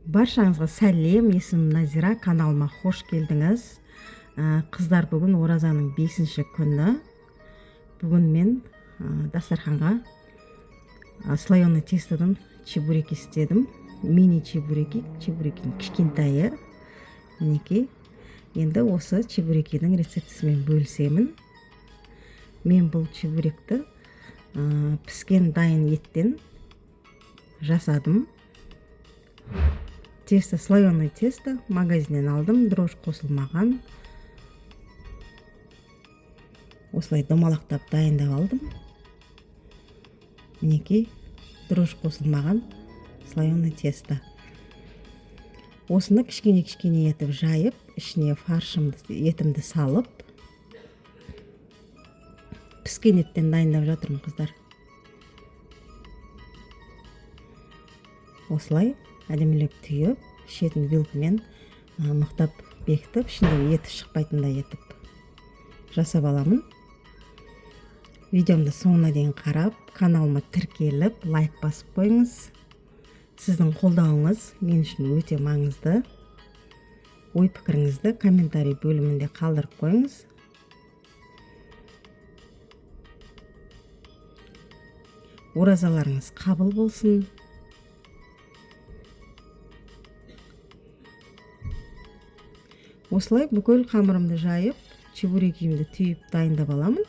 Баршаңызға сәлем, есімім Назира, каналыма қош келдіңіз. Қыздар, бүгін оразаның 5-ші күні. Бүгін мен дастарханға слоеный тестодан чебурек істедім. Мини чебуреки, чебурекінің кішкентайы. Мінекей, енді осы чебурекінің рецептісімен бөлісемін. Мен бұл чебуректі піскен дайын еттен жасадым. Тесто, слоеный тесто магазиннен алдым, дрожь қосылмаған. Осылай домалақтап дайындап алдым. Мінекей, дрожь қосылмаған слоеный тесто. Осыны кішкене етіп жайып, ішіне етімді салып, піскен еттен дайындап жатырмын, қыздар. Осылай әдемілеп түйіп, шетін вилкамен мықтап бекітіп, ішіндегі еті шықпайтындай етіп жасап аламын. Видеомды соңына дейін қарап, каналыма тіркеліп, лайк басып қойыңыз. Сіздің қолдауыңыз мен үшін өте маңызды. Ой пікіріңізді комментарий бөлімінде қалдырып қойыңыз. Оразаларыңыз қабыл болсын. Осылай бүкіл қамырымды жайып, чебурекімді түйіп дайындап аламын.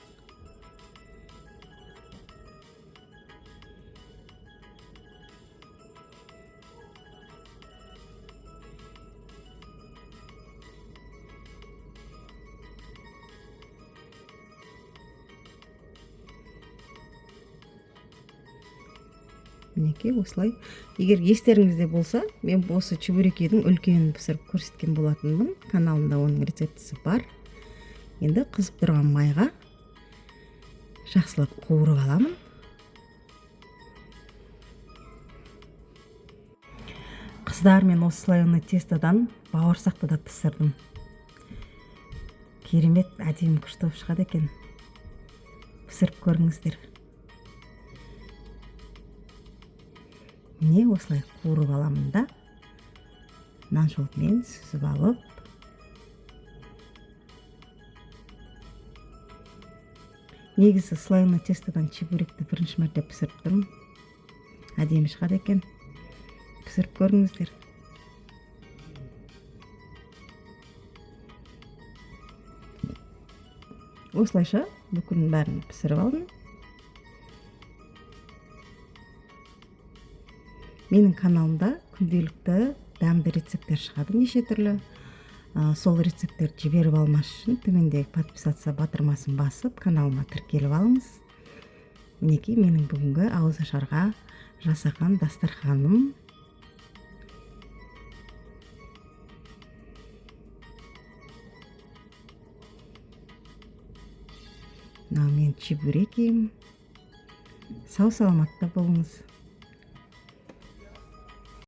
Мінекей, осылай. Егер естеріңізде болса, мен осы чебурекидің үлкенін пісіріп көрсеткен болатынмын. Каналымда оның рецептісі бар. Енді қызып тұрған майға жақсылап қуырып аламын. Қыздар, мен осы слоеный тестодан бауырсақты да пісірдім. Керемет, әдемі күшті шығады екен. Пісіріп көріңіздер. Міне осылай қуырып аламын да, нан шотымен сүзіп алып, негізі слоеный тестодан чебуректі бірінші мәрте пісіріп тұрмын. Әдемі шығады екен. Пісіріп көріңіздер. Осылайша бүкілін бәрін пісіріп алдым. Менің каналымда күнделікті дәмді рецепттер шығады, неше түрлі. Сол рецепттерді жіберіп алмас үшін төмендегі подписаться батырмасын басып, каналыма тіркеліп алыңыз. Мінекей, менің бүгінгі ауызашарға жасаған дастарханым. Мен чебуреким. Сау саламатта болыңыз.